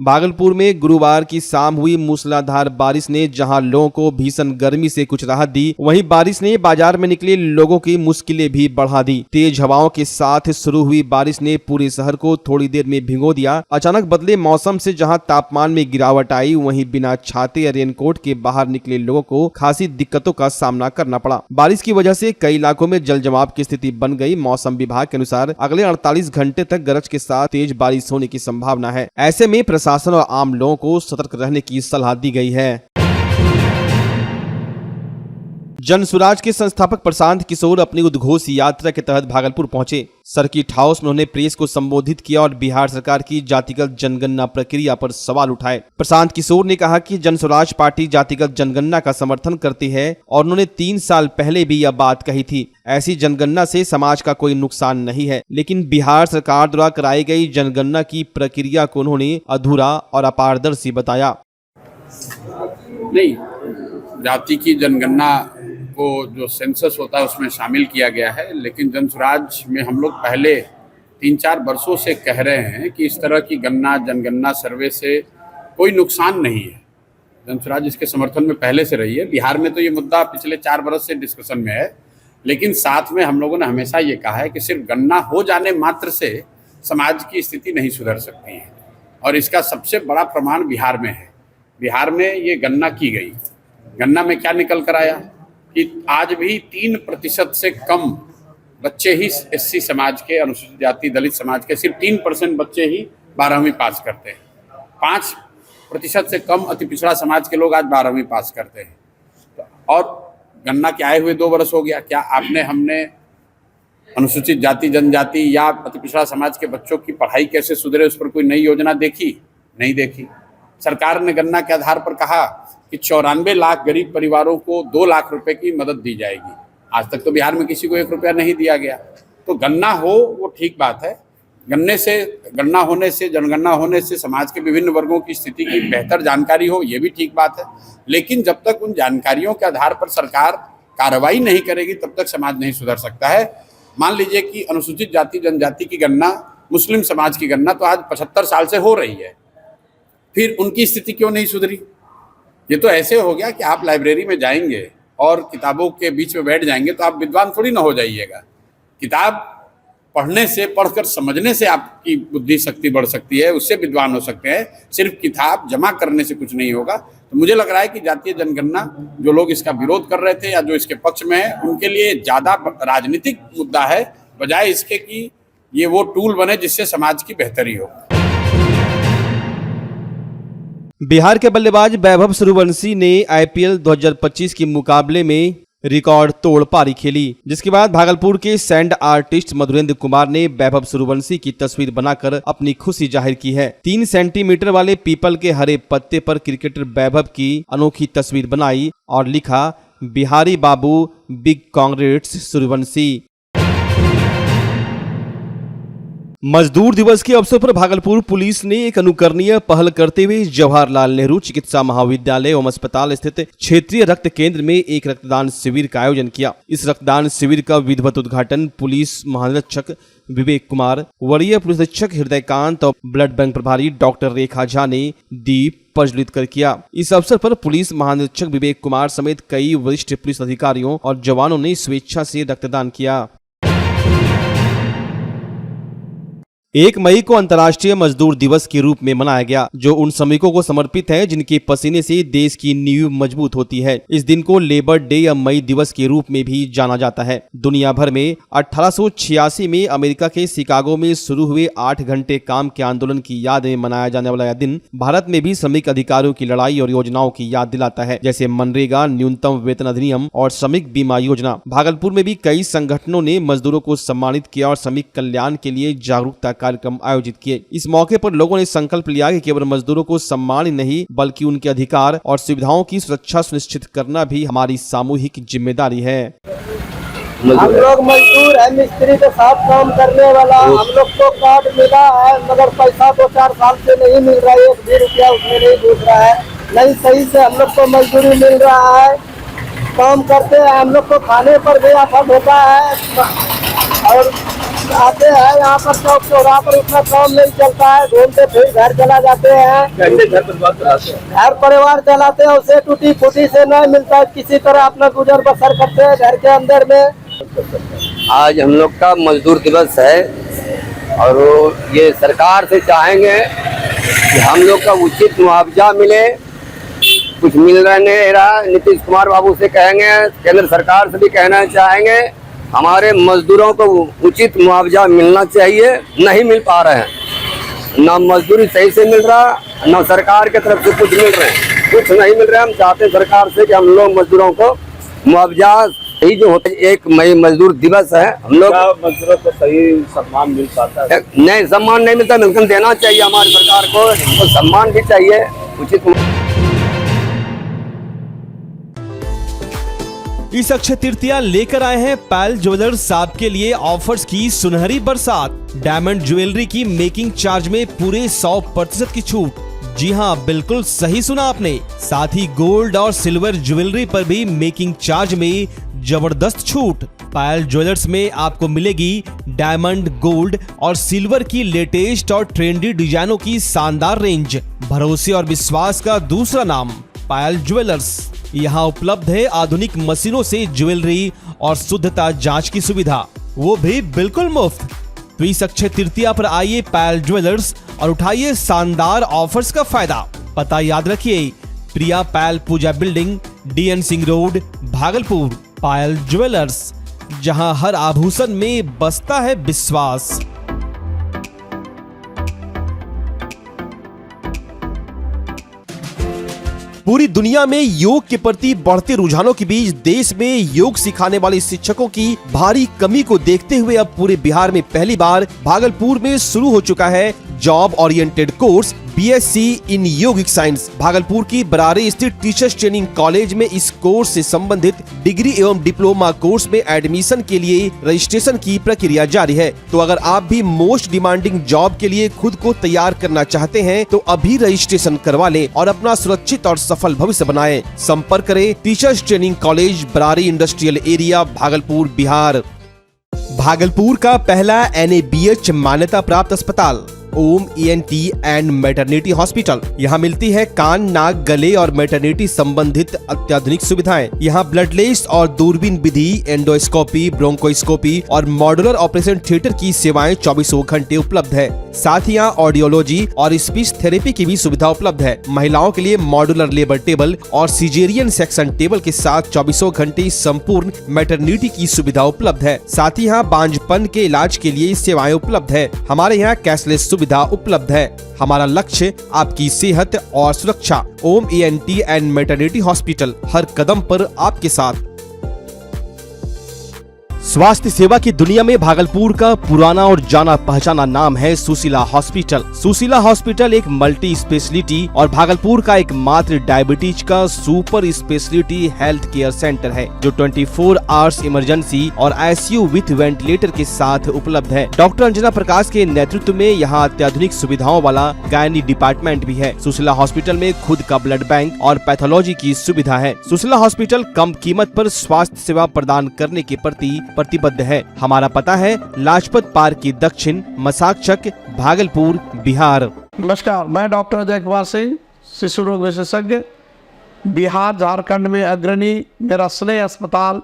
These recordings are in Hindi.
भागलपुर में गुरुवार की शाम हुई मूसलाधार बारिश ने जहां लोगों को भीषण गर्मी से कुछ राहत दी, वहीं बारिश ने बाजार में निकले लोगों की मुश्किलें भी बढ़ा दी। तेज हवाओं के साथ शुरू हुई बारिश ने पूरे शहर को थोड़ी देर में भिगो दिया। अचानक बदले मौसम से जहां तापमान में गिरावट आई, वहीं बिना छाते या रेनकोट के बाहर निकले लोगों को खासी दिक्कतों का सामना करना पड़ा। बारिश की वजह से कई इलाकों में जल जमाव की स्थिति बन गई। मौसम विभाग के अनुसार अगले 48 घंटे तक गरज के साथ तेज बारिश होने की संभावना है। ऐसे में प्रशासन और आम लोगों को सतर्क रहने की सलाह दी गई है। जन स्वराज के संस्थापक प्रशांत किशोर अपनी उद्घोष यात्रा के तहत भागलपुर पहुंचे। सर्किट हाउस में उन्होंने प्रेस को संबोधित किया और बिहार सरकार की जातिगत जनगणना प्रक्रिया पर सवाल उठाए। प्रशांत किशोर ने कहा कि जन स्वराज पार्टी जातिगत जनगणना का समर्थन करती है और उन्होंने 3 साल पहले भी यह बात कही थी। ऐसी जनगणना से समाज का कोई नुकसान नहीं है, लेकिन बिहार सरकार द्वारा कराई गई जनगणना की प्रक्रिया को उन्होंने अधूरा और अपारदर्शी बताया। नहीं, जाति की जनगणना को जो सेंसस होता है उसमें शामिल किया गया है, लेकिन जन स्वराज में हम लोग पहले 3-4 वर्षों से कह रहे हैं कि इस तरह की जनगणना सर्वे से कोई नुकसान नहीं है। जन स्वराज इसके समर्थन में पहले से रही है। बिहार में तो ये मुद्दा पिछले 4 वर्ष से डिस्कशन में है, लेकिन साथ में हम लोगों ने हमेशा ये कहा है कि सिर्फ गणना हो जाने मात्र से समाज की स्थिति नहीं सुधर सकती है, और इसका सबसे बड़ा प्रमाण बिहार में है। बिहार में ये गणना की गई, गणना में क्या निकल कर आया कि आज भी 3% से कम बच्चे ही एससी समाज के, अनुसूचित जाति दलित समाज के सिर्फ 3% बच्चे ही 12वीं पास करते हैं। 5% से कम अति पिछड़ा समाज के लोग आज 12वीं पास करते हैं। और गणना के आए हुए 2 वर्ष हो गया। क्या हमने अनुसूचित जाति जनजाति या अति पिछड़ा समाज के बच्चों की पढ़ाई कैसे सुधरे उस पर कोई नई योजना देखी? नहीं देखी। सरकार ने गणना के आधार पर कहा कि 94 लाख गरीब परिवारों को 2 लाख रुपए की मदद दी जाएगी। आज तक तो बिहार में किसी को 1 रुपया नहीं दिया गया। तो गणना हो वो ठीक बात है। जनगणना होने से समाज के विभिन्न वर्गों की स्थिति की बेहतर जानकारी हो, ये भी ठीक बात है। लेकिन जब तक उन जानकारियों के आधार पर सरकार कार्रवाई नहीं करेगी तब तक समाज नहीं सुधर सकता है। मान लीजिए कि अनुसूचित जाति जनजाति की गणना, मुस्लिम समाज की गणना तो आज 75 साल से हो रही है, फिर उनकी स्थिति क्यों नहीं सुधरी? ये तो ऐसे हो गया कि आप लाइब्रेरी में जाएंगे और किताबों के बीच में बैठ जाएंगे तो आप विद्वान थोड़ी ना हो जाइएगा। किताब पढ़ने से, पढ़कर समझने से आपकी बुद्धि शक्ति बढ़ सकती है, उससे विद्वान हो सकते हैं। सिर्फ किताब जमा करने से कुछ नहीं होगा। तो मुझे लग रहा है कि जातीय जनगणना, जो लोग इसका विरोध कर रहे थे या जो इसके पक्ष में है, उनके लिए ज़्यादा राजनीतिक मुद्दा है, बजाय इसके कि ये वो टूल बने जिससे समाज की बेहतरी हो। बिहार के बल्लेबाज वैभव सूर्यवंशी ने आईपीएल 2025 के मुकाबले में रिकॉर्ड तोड़ पारी खेली, जिसके बाद भागलपुर के सैंड आर्टिस्ट मधुरेंद्र कुमार ने वैभव सूर्यवंशी की तस्वीर बनाकर अपनी खुशी जाहिर की है। 3 सेंटीमीटर वाले पीपल के हरे पत्ते पर क्रिकेटर वैभव की अनोखी तस्वीर बनाई और लिखा, बिहारी बाबू बिग कांग्रेट्स सूर्यवंशी। मजदूर दिवस के अवसर पर भागलपुर पुलिस ने एक अनुकरणीय पहल करते हुए जवाहरलाल नेहरू चिकित्सा महाविद्यालय एवं अस्पताल स्थित क्षेत्रीय रक्त केंद्र में एक रक्तदान शिविर का आयोजन किया। इस रक्तदान शिविर का विधिवत उद्घाटन पुलिस महानिरीक्षक विवेक कुमार, वरीय पुलिस अधीक्षक हृदयकांत और ब्लड बैंक प्रभारी डॉक्टर रेखा झा ने दीप प्रज्वलित कर किया। इस अवसर पर पुलिस महानिरीक्षक विवेक कुमार समेत कई वरिष्ठ पुलिस अधिकारियों और जवानों ने स्वेच्छा से रक्तदान किया। 1 मई को अंतर्राष्ट्रीय मजदूर दिवस के रूप में मनाया गया, जो उन श्रमिकों को समर्पित है जिनके पसीने से देश की नींव मजबूत होती है। इस दिन को लेबर डे या मई दिवस के रूप में भी जाना जाता है। दुनिया भर में 1886 में अमेरिका के शिकागो में शुरू हुए 8 घंटे काम के आंदोलन की याद में मनाया जाने वाला यह दिन भारत में भी श्रमिक अधिकारों की लड़ाई और योजनाओं की याद दिलाता है, जैसे मनरेगा, न्यूनतम वेतन अधिनियम और श्रमिक बीमा योजना। भागलपुर में भी कई संगठनों ने मजदूरों को सम्मानित किया और श्रमिक कल्याण के लिए जागरूकता कार्यक्रम आयोजित किए। इस मौके पर लोगों ने संकल्प लिया कि केवल मजदूरों को सम्मान ही नहीं बल्कि उनके अधिकार और सुविधाओं की सुरक्षा सुनिश्चित करना भी हमारी सामूहिक जिम्मेदारी है। हम लोग मजदूर है, मिस्त्री के साथ काम करने वाला। हम लोग को कार्ड मिला है मगर पैसा 2-4 साल से नहीं मिल रहा है। 1 भी रुपया उसमें नहीं घुस रहा है। नहीं सही से हम लोग को मजदूरी मिल रहा है, काम करते हैं। हम लोग को खाने पर भी आफत होता है और आते हैं यहाँ पर चौक चौराहा पर, उतना काम नहीं चलता है, घूमते फिर घर चला जाते हैं। कैसे घर परिवार चलाते हैं? घर परिवार चलाते हैं, उसे टूटी फूटी से नहीं मिलता है, किसी तरह अपना गुजर बसर करते हैं घर के अंदर में। आज हम लोग का मजदूर दिवस है और ये सरकार से चाहेंगे कि हम लोग का उचित मुआवजा मिले। कुछ मिल नहीं रहा। नीतीश कुमार बाबू से कहेंगे, केंद्र सरकार से भी कहना चाहेंगे, हमारे मजदूरों को उचित मुआवजा मिलना चाहिए। नहीं मिल पा रहे हैं, ना मजदूरी सही से मिल रहा, ना सरकार की तरफ से कुछ मिल रहे हैं, कुछ नहीं मिल रहा है। हम चाहते हैं सरकार से कि हम लोग मजदूरों को मुआवजा सही जो होता है। 1 मई मजदूर दिवस है, हम लोग मजदूरों को सही सम्मान मिल पाता है? नहीं, सम्मान नहीं मिलता, मिलकर देना चाहिए हमारी सरकार को, हमको सम्मान भी चाहिए उचित। इस अक्षय तृतीया लेकर आए हैं पायल ज्वेलर्स आपके लिए ऑफर्स की सुनहरी बरसात। डायमंड ज्वेलरी की मेकिंग चार्ज में पूरे 100% की छूट। जी हाँ, बिल्कुल सही सुना आपने। साथ ही गोल्ड और सिल्वर ज्वेलरी पर भी मेकिंग चार्ज में जबरदस्त छूट। पायल ज्वेलर्स में आपको मिलेगी डायमंड, गोल्ड और सिल्वर की लेटेस्ट और ट्रेंडी डिजाइनों की शानदार रेंज। भरोसे और विश्वास का दूसरा नाम पायल ज्वेलर्स। यहाँ उपलब्ध है आधुनिक मशीनों से ज्वेलरी और शुद्धता जांच की सुविधा, वो भी बिल्कुल मुफ्त। तो इस अक्षय तृतीया पर आइए पायल ज्वेलर्स और उठाइए शानदार ऑफर्स का फायदा। पता याद रखिए, Priya Payal Pooja building, DN Singh road, Bhagalpur. Payal jewellers, जहां हर आभूषण में बसता है विश्वास। पूरी दुनिया में योग के प्रति बढ़ते रुझानों के बीच देश में योग सिखाने वाले शिक्षकों की भारी कमी को देखते हुए अब पूरे बिहार में पहली बार भागलपुर में शुरू हो चुका है जॉब ओरिएंटेड कोर्स BSc इन योगिक साइंस। भागलपुर की बरारे स्थित टीचर्स ट्रेनिंग कॉलेज में इस कोर्स से संबंधित डिग्री एवं डिप्लोमा कोर्स में एडमिशन के लिए रजिस्ट्रेशन की प्रक्रिया जारी है। तो अगर आप भी मोस्ट डिमांडिंग जॉब के लिए खुद को तैयार करना चाहते हैं तो अभी रजिस्ट्रेशन करवा लें और अपना सुरक्षित और सफल भविष्य बनाएं। संपर्क करें teachers training college, Barari industrial area, Bhagalpur, Bihar. Bhagalpur का पहला NABH मान्यता प्राप्त अस्पताल ओम ENT एंड मैटरनिटी हॉस्पिटल। यहाँ मिलती है कान, नाक, गले और मैटरनिटी संबंधित अत्याधुनिक सुविधाएं। यहाँ ब्लडलेस और दूरबीन विधि, एंडोस्कोपी, ब्रोंकोस्कोपी और मॉड्यूलर ऑपरेशन थिएटर की सेवाएं 24 घंटे उपलब्ध है। साथ ही यहाँ ऑडियोलॉजी और स्पीच थेरेपी की भी सुविधा उपलब्ध है। महिलाओं के लिए मॉड्यूलर लेबर टेबल और सिजेरियन सेक्शन टेबल के साथ 24 घंटे संपूर्ण मैटरनिटी की सुविधा उपलब्ध है। साथ ही यहाँ बांझपन के इलाज के लिए सेवाएं उपलब्ध है। हमारे यहाँ कैशलेस सुविधा उपलब्ध है। हमारा लक्ष्य आपकी सेहत और सुरक्षा। ओम ENT एंड मैटरनिटी हॉस्पिटल, हर कदम पर आपके साथ। स्वास्थ्य सेवा की दुनिया में भागलपुर का पुराना और जाना पहचाना नाम है सुशीला हॉस्पिटल। सुशीला हॉस्पिटल एक मल्टी स्पेशलिटी और भागलपुर का एकमात्र डायबिटीज का super speciality health care centre है जो 24 आवर्स इमरजेंसी और ICU विथ वेंटिलेटर के साथ उपलब्ध है। डॉक्टर अंजना प्रकाश के नेतृत्व में यहाँ अत्याधुनिक सुविधाओं वाला गायनी डिपार्टमेंट भी है। सुशीला हॉस्पिटल में खुद का ब्लड बैंक और पैथोलॉजी की सुविधा है। सुशीला हॉस्पिटल कम कीमत पर स्वास्थ्य सेवा प्रदान करने के प्रति प्रतिबद्ध है। हमारा पता है लाजपत पार्क की दक्षिण, मसाकचक, भागलपुर, बिहार। नमस्कार, मैं डॉक्टर अजय कुमार सिंह, शिशु रोग विशेषज्ञ, बिहार झारखंड में अग्रणी। मेरा स्नेह अस्पताल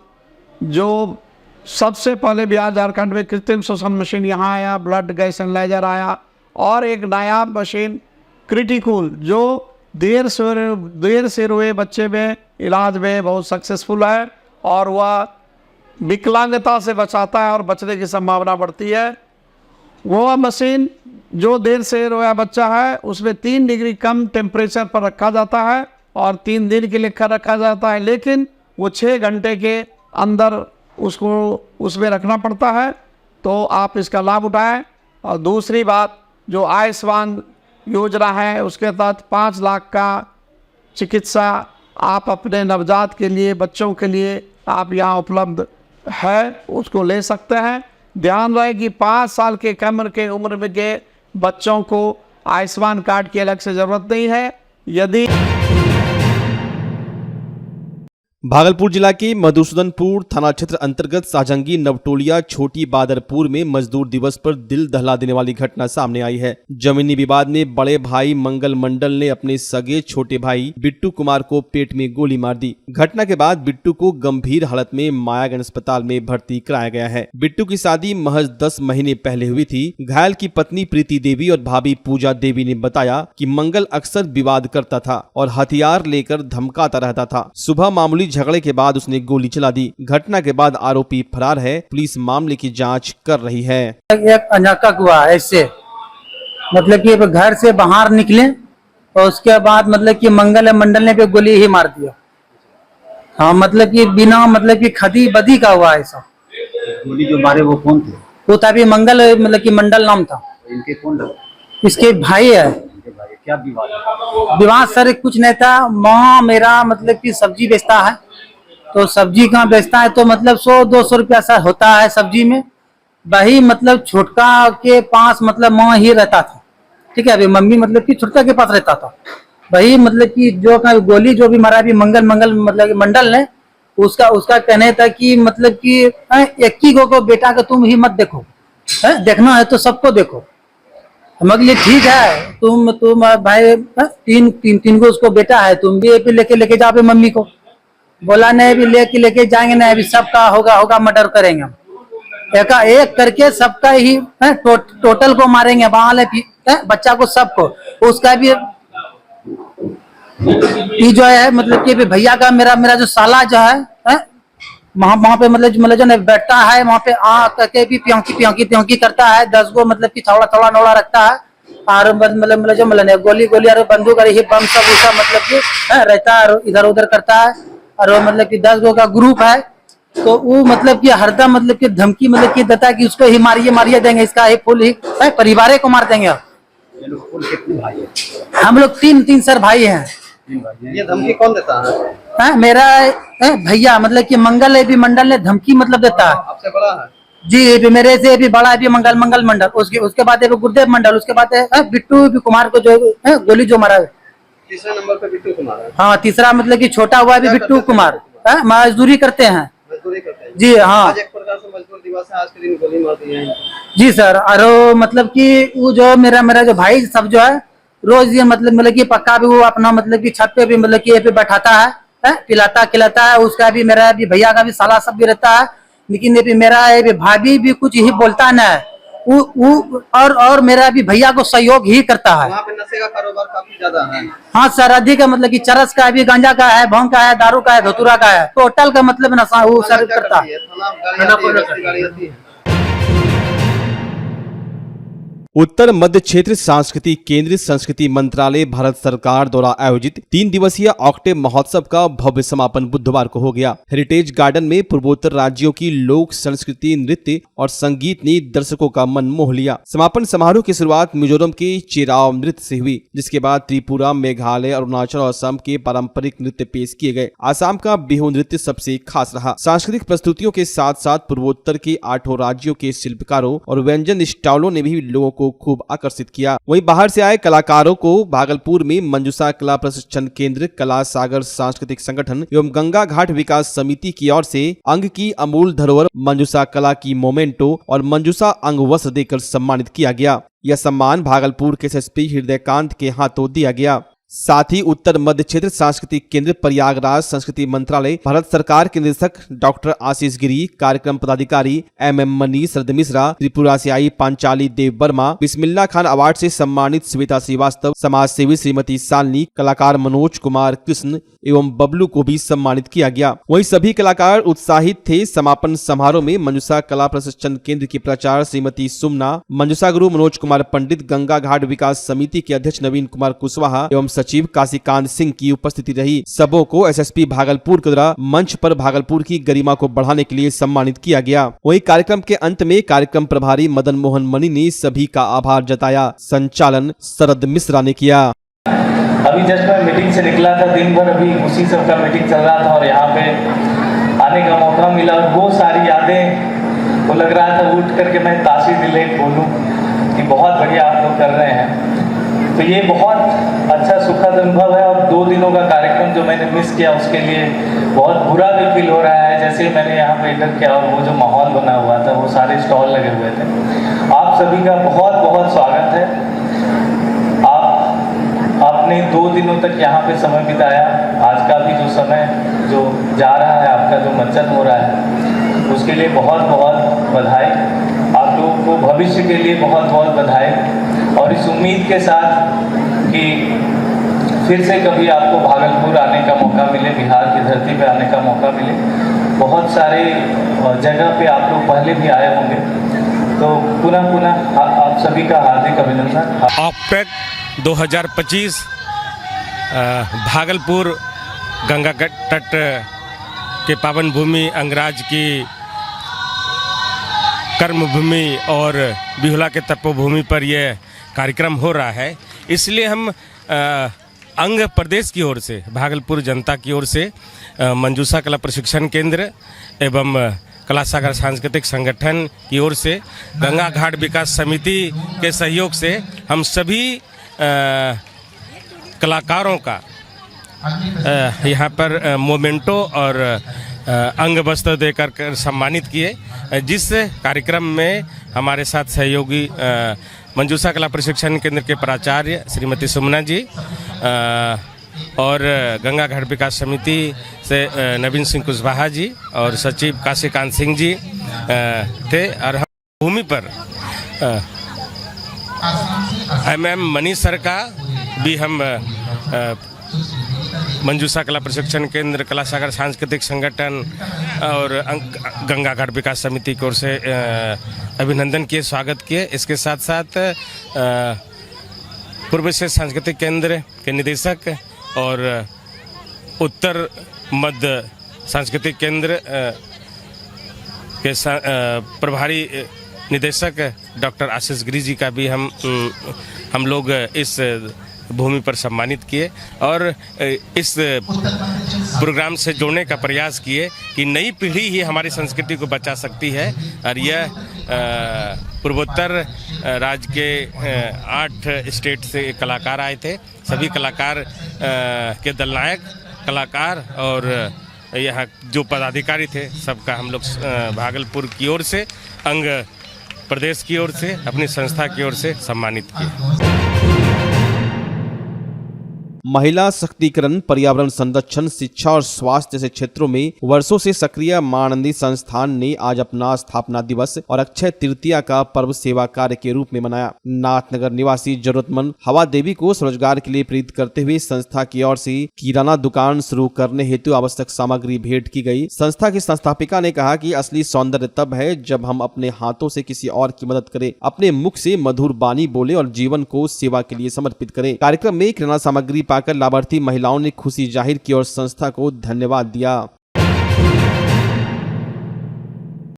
जो सबसे पहले बिहार झारखंड में कृत्रिम श्वसन मशीन यहाँ आया, ब्लड गैस एनालाइजर आया और एक नायाब मशीन क्रिटिकल जो देर से रोए बच्चे में इलाज में बहुत सक्सेसफुल है और वह विकलांगता से बचाता है और बचने की संभावना बढ़ती है। वो मशीन जो देर से रोया बच्चा है उसमें 3 डिग्री कम टेम्परेचर पर रखा जाता है और 3 दिन के लिए रखा जाता है, लेकिन वो 6 घंटे के अंदर उसको उसमें रखना पड़ता है। तो आप इसका लाभ उठाएं। और दूसरी बात, जो आयुष्मान योजना है उसके तहत 5 लाख का चिकित्सा आप अपने नवजात के लिए, बच्चों के लिए आप यहाँ उपलब्ध है, उसको ले सकते हैं। ध्यान रहे कि 5 साल के कम के उम्र में के बच्चों को आयुष्मान कार्ड की अलग से जरूरत नहीं है। यदि भागलपुर जिला के मधुसूदनपुर थाना क्षेत्र अंतर्गत साजंगी नवटोलिया छोटी बादरपुर में मजदूर दिवस पर दिल दहला देने वाली घटना सामने आई है। जमीनी विवाद में बड़े भाई मंगल मंडल ने अपने सगे छोटे भाई बिट्टू कुमार को पेट में गोली मार दी। घटना के बाद बिट्टू को गंभीर हालत में मायागंज अस्पताल में भर्ती कराया गया है। बिट्टू की शादी महज 10 महीने पहले हुई थी। घायल की पत्नी प्रीति देवी और भाभी पूजा देवी ने बताया कि मंगल अक्सर विवाद करता था और हथियार लेकर धमकाता रहता था। सुबह मामूली झगड़े के बाद उसने गोली चला दी। घटना के बाद आरोपी फरार है। पुलिस मामले की जांच कर रही है। एक अनाका हुआ ऐसे, मतलब कि घर से बाहर निकले और उसके बाद मतलब कि मंगल मंडल ने पे गोली ही मार दिया। हाँ, मतलब कि बिना मतलब कि खदी बदी का हुआ ऐसा। गोली जो मारे वो कौन थे? वो था भी मंगल, मतलब कि मंडल नाम था। इनके कौन लगे? इसके भाई है। क्या विवाद? विवाद सर कुछ नहीं था। माँ मेरा मतलब कि सब्जी बेचता है, तो सब्जी कहाँ बेचता है तो मतलब 100-200 रुपया सर होता है सब्जी में। वही मतलब छोटका के पास मतलब माँ ही रहता था। ठीक है, अभी मम्मी मतलब कि छोटका के पास रहता था। वही मतलब कि जो गोली जो भी मारा भी मंगल मतलब मंडल ने, उसका कहने था कि मतलब कि एक ही को बेटा का तुम ही मत देखो, देखना है तो सबको देखो। हम लिए ठीक है, तुम भाई तीन को उसको बेटा है, तुम भी लेके जाओ मम्मी को। बोला नहीं, अभी लेके जाएंगे नहीं, अभी सबका होगा मर्डर करेंगे हम। एक करके सबका ही टोटल को मारेंगे, वाले बच्चा को सबको। उसका भी ये जो है मतलब कि भैया का मेरा जो साला जो है वहाँ पे मतलब जो बैठता है वहाँ पे आ करके भी प्योंकी करता है। 10 गो मतलब कि थोड़ा नोड़ा रखता है और मतलब जो गोली और बंदूक और बम सब मतलब कि रहता है, इधर उधर करता है। और वो मतलब कि 10 गो का ग्रुप है, तो वो मतलब कि हरदम मतलब कि धमकी मतलब कि देता है कि उसको ही मारिए देंगे, इसका ही फुल ही परिवार को मार देंगे। हम लोग तीन सर भाई हैं। ये धमकी कौन देता है? मेरा भैया मतलब कि मंगल भी मंडल ने धमकी मतलब देता है। आपसे बड़ा है? जी, भी मेरे से भी बड़ा है मंगल मंडल। उसके बाद गुरुदेव मंडल, उसके बाद बिट्टू कुमार को जो गोली जो मारा है। तीसरा नंबर पे बिट्टू कुमार है। हाँ, तीसरा मतलब कि छोटा हुआ भी बिट्टू कुमार। मजदूरी करते हैं जी। हाँ, आज एक प्रकार से मजदूर दिवस है, आज के दिन गोली मार दी है जी सर। और मतलब कि वो जो मेरा जो भाई सब जो है रोज ये मतलब कि पक्का भी वो अपना मतलब कि छत पे भी मतलब कि ये पे बैठाता है, पिलाता खिलाता है। उसका भी मेरा भी भैया का भी साला सब भी रहता है, लेकिन ये भी मेरा ये भी भाभी भी कुछ ही बोलता न है। और मेरा भी भैया को सहयोग ही करता है। वहाँ पे नशे का कारोबार काफी ज्यादा है। हाँ सर, अधिक है, मतलब कि चरस का भी, गांजा का है, भोंग का है, दारू का है, धतूरा का है, टोटल का मतलब नशा वो सर करता है। गाड़ी आती है। उत्तर मध्य क्षेत्र सांस्कृति केंद्र संस्कृति मंत्रालय भारत सरकार द्वारा आयोजित 3 दिवसीय ऑक्टेव महोत्सव का भव्य समापन बुधवार को हो गया। हेरिटेज गार्डन में पूर्वोत्तर राज्यों की लोक संस्कृति, नृत्य और संगीत ने दर्शकों का मन मोह लिया। समापन समारोह की शुरुआत मिजोरम के चेराव नृत्य से हुई, जिसके बाद त्रिपुरा, मेघालय, अरुणाचल और असम के पारंपरिक नृत्य पेश किए गए। आसाम का बिहू नृत्य सबसे खास रहा। सांस्कृतिक प्रस्तुतियों के साथ साथ पूर्वोत्तर के 8 राज्यों के शिल्पकारों और व्यंजन स्टॉलों ने भी लोगों को खूब आकर्षित किया। वहीं बाहर से आए कलाकारों को भागलपुर में मंजूषा कला प्रशिक्षण केंद्र, कला सागर सांस्कृतिक संगठन एवं गंगा घाट विकास समिति की ओर से अंग की अमूल धरोहर मंजूषा कला की मोमेंटो और मंजूषा अंग वस्त्र देकर सम्मानित किया गया। यह सम्मान भागलपुर के एसएसपी हृदयकांत के हाथों दिया गया। साथ ही उत्तर मध्य क्षेत्र सांस्कृतिक केंद्र प्रयागराज संस्कृति मंत्रालय भारत सरकार के निदेशक डॉक्टर आशीष गिरी, कार्यक्रम पदाधिकारी MM मनीष शरद मिश्रा, त्रिपुरा से आई पांचाली देव वर्मा, बिस्मिल्ला खान अवार्ड से सम्मानित श्वेता श्रीवास्तव, समाज सेवी श्रीमती शालिनी, कलाकार मनोज कुमार कृष्ण एवं बबलू को भी सम्मानित किया गया। वहीं सभी कलाकार उत्साहित थे। समापन समारोह में मंजूषा कला प्रशिक्षण केंद्र की प्राचार्य श्रीमती सुमना, मंजूषा गुरु मनोज कुमार पंडित, गंगा घाट विकास समिति के अध्यक्ष नवीन कुमार कुशवाहा एवं सचिव काशीकांत सिंह की उपस्थिति रही। सबों को एसएसपी भागलपुर के द्वारा मंच पर भागलपुर की गरिमा को बढ़ाने के लिए सम्मानित किया गया। वहीं कार्यक्रम के अंत में कार्यक्रम प्रभारी मदन मोहन मणि ने सभी का आभार जताया। संचालन शरद मिश्रा ने किया। अभी जस्ट मैं मीटिंग से निकला था, दिन भर अभी उसी सब का मीटिंग चल रहा था और यहाँ पे आने का मौका मिला और वो सारी यादें, तो लग रहा था उठ करके मैं ताशी दिलेट बोलूँ कि बहुत बढ़िया आप लोग कर रहे हैं। तो ये बहुत अच्छा सुखद अनुभव है और 2 दिनों का कार्यक्रम जो मैंने मिस मिस किया उसके लिए बहुत बुरा भी फील हो रहा है। जैसे मैंने यहाँ पे एंटर किया और वो जो माहौल बना हुआ था, वो सारे स्टॉल लगे हुए थे। आप सभी का बहुत बहुत स्वागत है। आपने 2 दिनों तक यहाँ पे समय बिताया। आज का भी जो समय जो जा रहा है, आपका जो मंचन हो रहा है, उसके लिए बहुत बहुत बधाई। आप लोगों को भविष्य के लिए बहुत बहुत बधाई, और इस उम्मीद के साथ कि फिर से कभी आपको भागलपुर आने का मौका मिले, बिहार की धरती पे आने का मौका मिले। बहुत सारे जगह पे आप लोग पहले भी आए होंगे, तो पुनः आप सभी का हार्दिक अभिनंदन। ऑफपेक 2025 भागलपुर गंगा तट के पावन भूमि अंगराज की कर्मभूमि और बिहुला के तपोभूमि पर यह कार्यक्रम हो रहा है। इसलिए हम अंग प्रदेश की ओर से, भागलपुर जनता की ओर से मंजूषा कला प्रशिक्षण केंद्र एवं कला सागर सांस्कृतिक संगठन की ओर से, गंगा घाट विकास समिति के सहयोग से हम सभी कलाकारों का यहाँ पर मोमेंटो और अंग वस्त्र देकर सम्मानित किए। जिस कार्यक्रम में हमारे साथ सहयोगी मंजूषा कला प्रशिक्षण केंद्र के प्राचार्य श्रीमती सुमना जी और गंगा घाट विकास समिति से नवीन सिंह कुशवाहा जी और सचिव काशीकांत सिंह जी थे। और हम भूमि पर MM मनीष सर का भी हम मंजूषा कला प्रशिक्षण केंद्र, कला सागर सांस्कृतिक संगठन और गंगा घाट विकास समिति की ओर से अभिनंदन किए, स्वागत किए। इसके साथ साथ पूर्व से सांस्कृतिक केंद्र के निदेशक और उत्तर मध्य सांस्कृतिक केंद्र के प्रभारी निदेशक डॉक्टर आशीष गिरी जी का भी हम लोग इस भूमि पर सम्मानित किए और इस प्रोग्राम से जोड़ने का प्रयास किए कि नई पीढ़ी ही हमारी संस्कृति को बचा सकती है। और यह पूर्वोत्तर राज्य के 8 स्टेट से कलाकार आए थे। सभी कलाकार के दलनायक कलाकार और यहाँ जो पदाधिकारी थे, सबका हम लोग भागलपुर की ओर से, अंग प्रदेश की ओर से, अपनी संस्था की ओर से सम्मानित किए। महिला सशक्तिकरण, पर्यावरण संरक्षण, शिक्षा और स्वास्थ्य जैसे क्षेत्रों में वर्षों से सक्रिय मां आनंदी संस्थान ने आज अपना स्थापना दिवस और अक्षय तृतीया का पर्व सेवा कार्य के रूप में मनाया। नाथनगर निवासी जरूरतमंद हवा देवी को स्वरोजगार के लिए प्रेरित करते हुए संस्था की ओर से किराना दुकान शुरू करने हेतु आवश्यक सामग्री भेंट की गई। संस्था की संस्थापिका ने कहा कि असली सौंदर्य तब है जब हम अपने हाथों से किसी और की मदद करें, अपने मुख से मधुर बानी बोले और जीवन को सेवा के लिए समर्पित करें। कार्यक्रम में किराना सामग्री पाकर लाभार्थी महिलाओं ने खुशी जाहिर की और संस्था को धन्यवाद दिया।